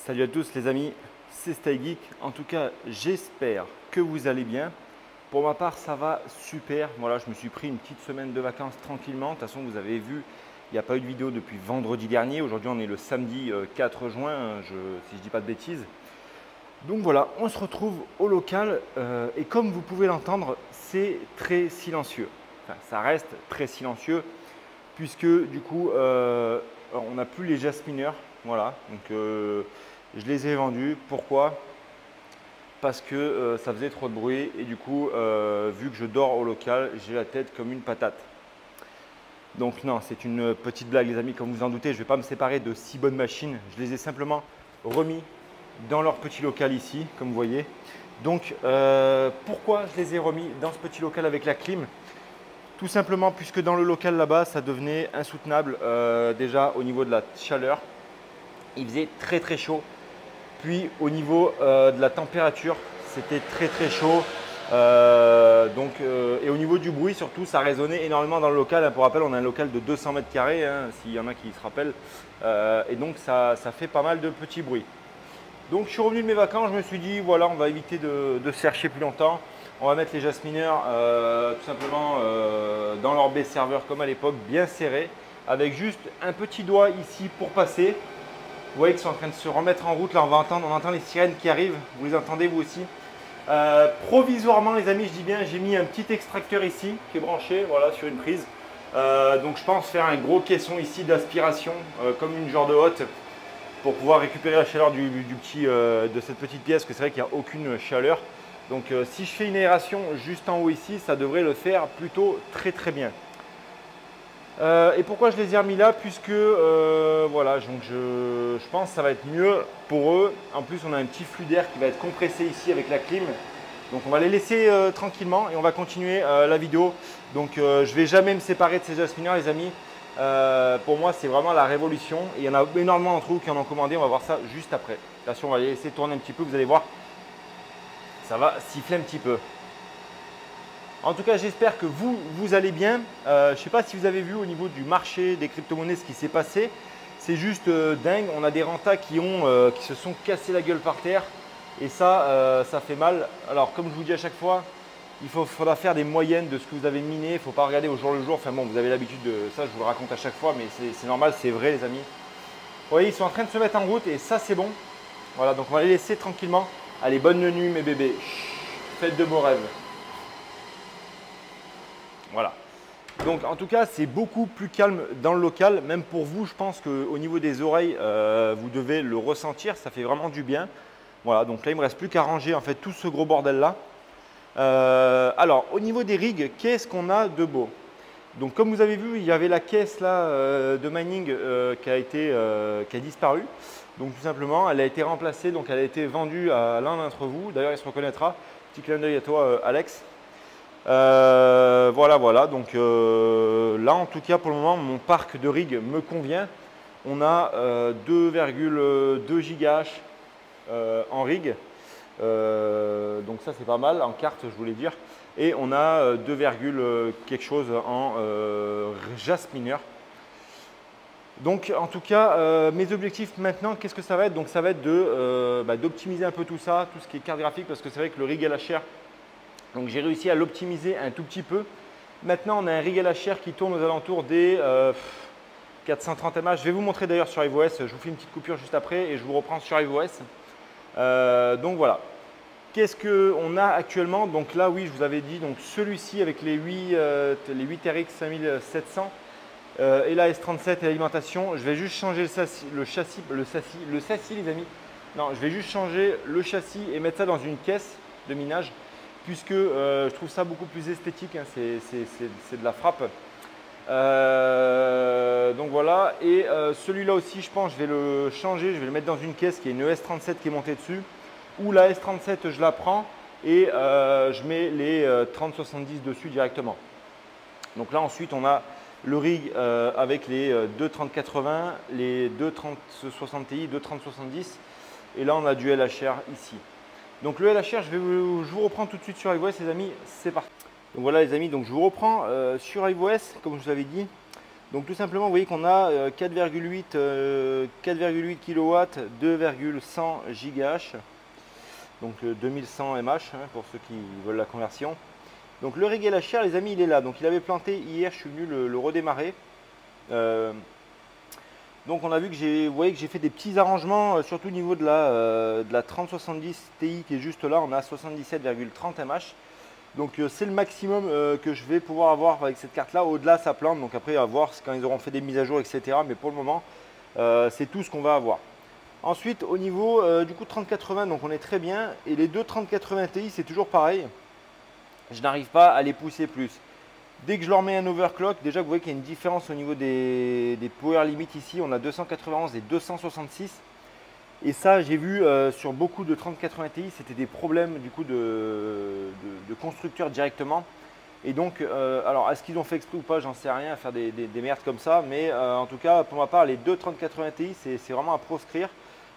Salut à tous les amis, c'est StyleGeek. En tout cas, j'espère que vous allez bien. Pour ma part, ça va super. Voilà, je me suis pris une petite semaine de vacances tranquillement. De toute façon, vous avez vu, il n'y a pas eu de vidéo depuis vendredi dernier. Aujourd'hui, on est le samedi 4 juin, si je ne dis pas de bêtises. Donc voilà, on se retrouve au local et comme vous pouvez l'entendre, c'est très silencieux. Enfin, ça reste très silencieux puisque du coup, on n'a plus les jasmineurs. Voilà, donc je les ai vendus. Pourquoi? Parce que ça faisait trop de bruit et du coup, vu que je dors au local, j'ai la tête comme une patate. Donc non, c'est une petite blague les amis, comme vous en doutez, je ne vais pas me séparer de 6 bonnes machines. Je les ai simplement remis dans leur petit local ici, comme vous voyez. Donc pourquoi je les ai remis dans ce petit local avec la clim? Tout simplement puisque dans le local là-bas, ça devenait insoutenable déjà au niveau de la chaleur. Il faisait très très chaud. Puis au niveau de la température, c'était très très chaud. Et au niveau du bruit surtout, ça résonnait énormément dans le local. Pour rappel, on a un local de 200 mètres carrés, hein, s'il y en a qui se rappellent. Et donc ça fait pas mal de petits bruits. Donc je suis revenu de mes vacances, je me suis dit voilà, on va éviter de se chercher plus longtemps. On va mettre les jasmineurs tout simplement dans leur baie serveur comme à l'époque, bien serré, avec juste un petit doigt ici pour passer. Vous voyez qu'ils sont en train de se remettre en route. Là, on entend les sirènes qui arrivent. Vous les entendez vous aussi. Provisoirement, les amis, je dis bien, j'ai mis un petit extracteur ici qui est branché voilà, sur une prise. Donc, je pense faire un gros caisson ici d'aspiration, comme une genre de hotte, pour pouvoir récupérer la chaleur de cette petite pièce, que c'est vrai qu'il n'y a aucune chaleur. Donc, si je fais une aération juste en haut ici, ça devrait le faire plutôt très très bien. Et pourquoi je les ai remis là? Puisque voilà, donc je pense que ça va être mieux pour eux. En plus, on a un petit flux d'air qui va être compressé ici avec la clim. Donc on va les laisser tranquillement et on va continuer la vidéo. Donc je ne vais jamais me séparer de ces jasmineurs les amis. Pour moi, c'est vraiment la révolution. Et il y en a énormément d'entre vous qui en ont commandé. On va voir ça juste après. Là, on va les laisser tourner un petit peu. Vous allez voir, ça va siffler un petit peu. En tout cas, j'espère que vous allez bien. Je ne sais pas si vous avez vu au niveau du marché des crypto-monnaies ce qui s'est passé. C'est juste dingue. On a des rentas qui se sont cassés la gueule par terre. Et ça, ça fait mal. Alors, comme je vous dis à chaque fois, il faudra faire des moyennes de ce que vous avez miné. Il ne faut pas regarder au jour le jour. Enfin bon, vous avez l'habitude de ça, je vous le raconte à chaque fois, mais c'est normal, c'est vrai les amis. Vous voyez, ils sont en train de se mettre en route et ça, c'est bon. Voilà, donc on va les laisser tranquillement. Allez, bonne nuit mes bébés. Faites de beaux rêves. Voilà. Donc en tout cas, c'est beaucoup plus calme dans le local. Même pour vous, je pense qu'au niveau des oreilles, vous devez le ressentir. Ça fait vraiment du bien. Voilà, donc là, il ne me reste plus qu'à ranger en fait tout ce gros bordel-là. Alors, au niveau des rigs, qu'est-ce qu'on a de beau? Donc comme vous avez vu, il y avait la caisse là, de mining qui a disparu. Donc tout simplement, elle a été remplacée. Donc elle a été vendue à l'un d'entre vous. D'ailleurs, il se reconnaîtra. Petit clin d'œil à toi, Alex. Voilà, donc là en tout cas pour le moment mon parc de rig me convient. On a 2,2 GH en rig, donc ça c'est pas mal en carte je voulais dire, et on a 2, quelque chose en jasmineur. Donc en tout cas mes objectifs maintenant qu'est-ce que ça va être? Donc ça va être d'optimiser un peu tout ça, tout ce qui est carte graphique, parce que c'est vrai que le rig LHR, donc j'ai réussi à l'optimiser un tout petit peu. Maintenant, on a un rig LHR qui tourne aux alentours des 430 mAh. Je vais vous montrer d'ailleurs sur iOS. Je vous fais une petite coupure juste après et je vous reprends sur iOS. Donc voilà. Qu'est-ce qu'on a actuellement? Donc là, oui, je vous avais dit, donc celui-ci avec les 8 RX 5700 et la S37 et l'alimentation. Je vais juste changer le châssis, les amis. Non, je vais juste changer le châssis et mettre ça dans une caisse de minage, puisque je trouve ça beaucoup plus esthétique, hein, c'est de la frappe. Donc voilà, et celui-là aussi, je pense, je vais le changer, je vais le mettre dans une caisse qui est une S37 qui est montée dessus, ou la S37, je la prends et je mets les 3070 dessus directement. Donc là, ensuite, on a le rig avec les 23080, les 23060 Ti, 23070, et là, on a du LHR ici. Donc le LHR, je vous reprends tout de suite sur iOS les amis, c'est parti. Donc voilà les amis, donc je vous reprends sur iOS comme je vous avais dit. Donc tout simplement, vous voyez qu'on a 4,8 kW, 2,100 GH, donc 2100 mH hein, pour ceux qui veulent la conversion. Donc le rig et la chair, les amis, il est là. Donc il avait planté hier, je suis venu le redémarrer. Donc on a vu que vous voyez que j'ai fait des petits arrangements, surtout au niveau de la 3070 Ti qui est juste là. On a 77,30 mH. Donc c'est le maximum que je vais pouvoir avoir avec cette carte là. Au-delà ça plante, donc après à voir quand ils auront fait des mises à jour, etc. Mais pour le moment, c'est tout ce qu'on va avoir. Ensuite au niveau du coup 3080, donc on est très bien. Et les deux 3080 Ti, c'est toujours pareil. Je n'arrive pas à les pousser plus. Dès que je leur mets un overclock, déjà vous voyez qu'il y a une différence au niveau des power limits ici. On a 291 et 266. Et ça, j'ai vu sur beaucoup de 3080 Ti, c'était des problèmes du coup de constructeurs directement. Et donc, alors est-ce qu'ils ont fait exprès ou pas, j'en sais rien, à faire des merdes comme ça. Mais en tout cas, pour ma part, les deux 3080 Ti, c'est vraiment à proscrire.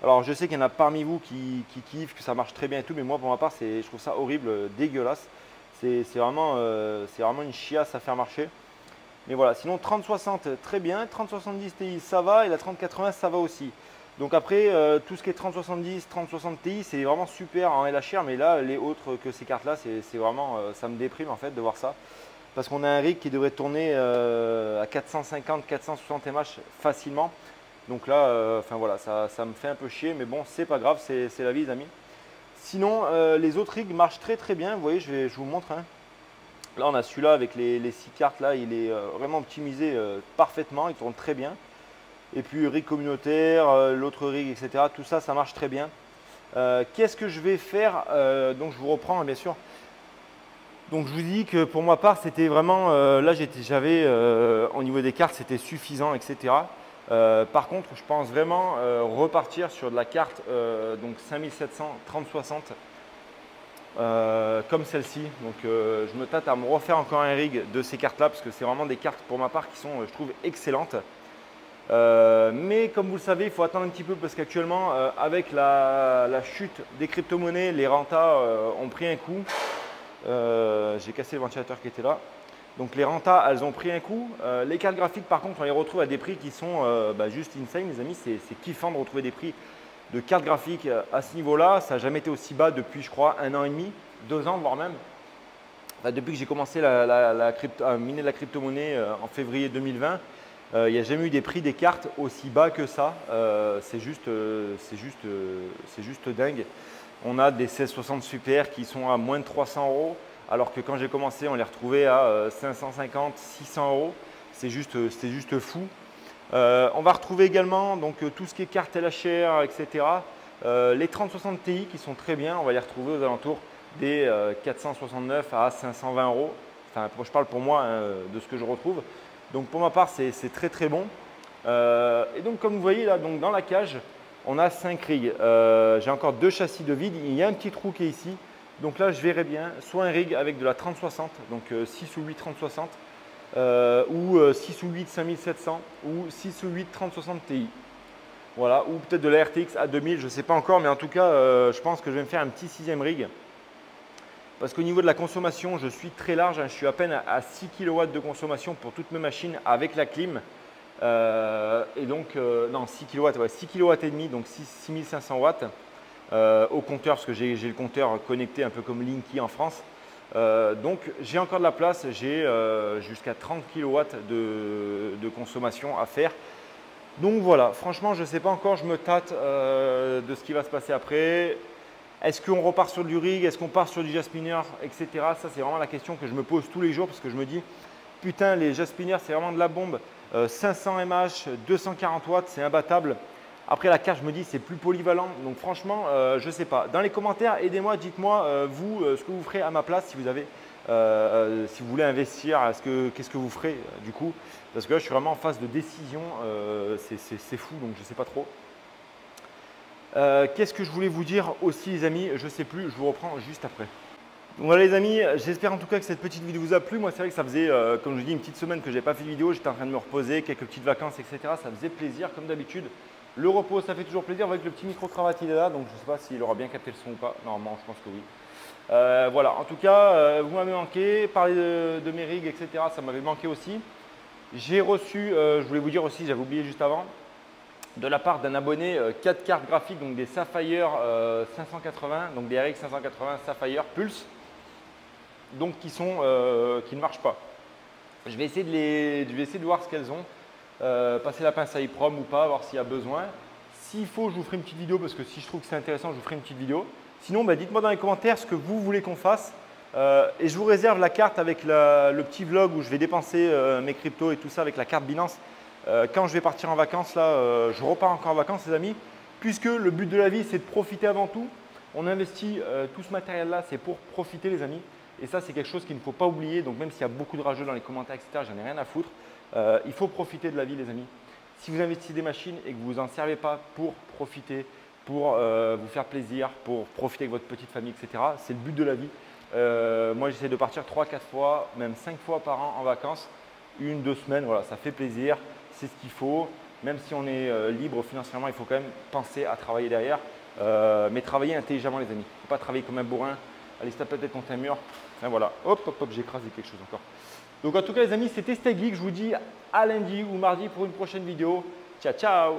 Alors je sais qu'il y en a parmi vous qui kiffent, que ça marche très bien et tout, mais moi pour ma part, je trouve ça horrible, dégueulasse. C'est vraiment une chiasse à faire marcher. Mais voilà, sinon 3060 très bien, 3070 Ti ça va et la 3080 ça va aussi. Donc après tout ce qui est 3070, 3060 Ti c'est vraiment super en LHR, mais là les autres que ces cartes là c'est vraiment, ça me déprime en fait de voir ça. Parce qu'on a un rig qui devrait tourner à 450, 460 mH facilement. Donc là, enfin voilà, ça me fait un peu chier, mais bon c'est pas grave, c'est la vie les amis. Sinon les autres rigs marchent très très bien, vous voyez je vous montre. Hein. Là, on a celui-là avec les 6 cartes. Là, il est vraiment optimisé parfaitement. Il tourne très bien. Et puis, rig communautaire, l'autre rig, etc. Tout ça, ça marche très bien. Qu'est-ce que je vais faire donc, je vous reprends, bien sûr. Donc, je vous dis que pour ma part, c'était vraiment… là, j'avais, au niveau des cartes, c'était suffisant, etc. Par contre, je pense vraiment repartir sur de la carte donc 5700 3060. Comme celle-ci. Donc je me tâte à me refaire encore un rig de ces cartes là parce que c'est vraiment des cartes pour ma part qui sont je trouve excellentes. Mais comme vous le savez, il faut attendre un petit peu parce qu'actuellement avec la chute des crypto-monnaies, les rentas ont pris un coup. J'ai cassé le ventilateur qui était là. Donc les rentas, elles ont pris un coup. Les cartes graphiques par contre, on les retrouve à des prix qui sont juste insane les amis. C'est kiffant de retrouver des prix de cartes graphiques à ce niveau-là. Ça n'a jamais été aussi bas depuis, je crois, 1 an et demi, 2 ans, voire même. Enfin, depuis que j'ai commencé à miner la crypto-monnaie en février 2020, il n'y a jamais eu des prix des cartes aussi bas que ça. C'est juste dingue. On a des 1660 Super qui sont à moins de 300 €, alors que quand j'ai commencé, on les retrouvait à 550, 600 €. C'était juste fou. On va retrouver également donc, tout ce qui est cartes LHR, etc. Les 3060 Ti qui sont très bien, on va les retrouver aux alentours des 469 à 520 €. Enfin, je parle pour moi hein, de ce que je retrouve. Donc pour ma part, c'est très très bon. Et donc comme vous voyez là, donc, dans la cage, on a 5 rigs. J'ai encore 2 châssis de vide. Il y a un petit trou qui est ici. Donc là, je verrai bien soit un rig avec de la 3060, donc 6 ou 8 3060. Ou 6 ou 8 5700 ou 6 ou 8 3060 Ti. Voilà, ou peut-être de la RTX A2000, je ne sais pas encore, mais en tout cas, je pense que je vais me faire un petit 6e rig. Parce qu'au niveau de la consommation, je suis très large, hein, je suis à peine à 6 kW de consommation pour toutes mes machines avec la clim. Et donc, non, 6 kW, ouais, 6 kW et demi, donc 6500 watts au compteur, parce que j'ai le compteur connecté un peu comme Linky en France. Donc j'ai encore de la place, j'ai jusqu'à 30 kW de consommation à faire. Donc voilà, franchement je ne sais pas encore, je me tâte de ce qui va se passer après. Est-ce qu'on repart sur du rig, est-ce qu'on part sur du jaspinner, etc. Ça c'est vraiment la question que je me pose tous les jours parce que je me dis putain les jaspinners c'est vraiment de la bombe. 500 mH, 240 watts, c'est imbattable. Après la carte, je me dis c'est plus polyvalent. Donc franchement, je ne sais pas. Dans les commentaires, aidez-moi, dites-moi vous ce que vous ferez à ma place si vous avez, si vous voulez investir. Qu'est-ce que vous ferez du coup? Parce que là, je suis vraiment en phase de décision. C'est fou, donc je ne sais pas trop. Qu'est-ce que je voulais vous dire aussi, les amis? Je ne sais plus. Je vous reprends juste après. Donc voilà les amis, j'espère en tout cas que cette petite vidéo vous a plu. Moi c'est vrai que ça faisait, comme je vous dis, une petite semaine que je n'avais pas fait de vidéo. J'étais en train de me reposer, quelques petites vacances, etc. Ça faisait plaisir comme d'habitude. Le repos, ça fait toujours plaisir. Avec le petit micro-cravate, il est là. Donc je ne sais pas s'il aura bien capté le son ou pas. Normalement, je pense que oui. Voilà, en tout cas, vous m'avez manqué. Parler de mes rigs, etc. Ça m'avait manqué aussi. J'ai reçu, je voulais vous dire aussi, j'avais oublié juste avant, de la part d'un abonné 4 cartes graphiques, donc des Sapphire 580, donc des RX 580 Sapphire Pulse, donc qui ne marchent pas. Je vais essayer de voir ce qu'elles ont, passer la pince à EEPROM ou pas, voir s'il y a besoin. S'il faut, je vous ferai une petite vidéo parce que si je trouve que c'est intéressant, je vous ferai une petite vidéo. Sinon, dites-moi dans les commentaires ce que vous voulez qu'on fasse. Et je vous réserve la carte avec le petit vlog où je vais dépenser mes cryptos et tout ça avec la carte Binance. Quand je vais partir en vacances, là, je repars encore en vacances les amis, puisque le but de la vie c'est de profiter avant tout. On investit tout ce matériel là, c'est pour profiter les amis. Et ça c'est quelque chose qu'il ne faut pas oublier, donc même s'il y a beaucoup de rageux dans les commentaires etc, j'en ai rien à foutre. Il faut profiter de la vie les amis. Si vous investissez des machines et que vous n'en servez pas pour profiter, pour vous faire plaisir, pour profiter avec votre petite famille etc, c'est le but de la vie. Moi j'essaie de partir 3-4 fois, même 5 fois par an en vacances, 1-2 semaines, voilà, ça fait plaisir. C'est ce qu'il faut, même si on est libre financièrement, il faut quand même penser à travailler derrière, mais travailler intelligemment les amis. Il ne faut pas travailler comme un bourrin, aller se taper la tête contre un mur. Enfin, voilà, hop, hop, hop, j'ai écrasé quelque chose encore. Donc en tout cas les amis, c'était Stay Geek, je vous dis à lundi ou mardi pour une prochaine vidéo. Ciao, ciao!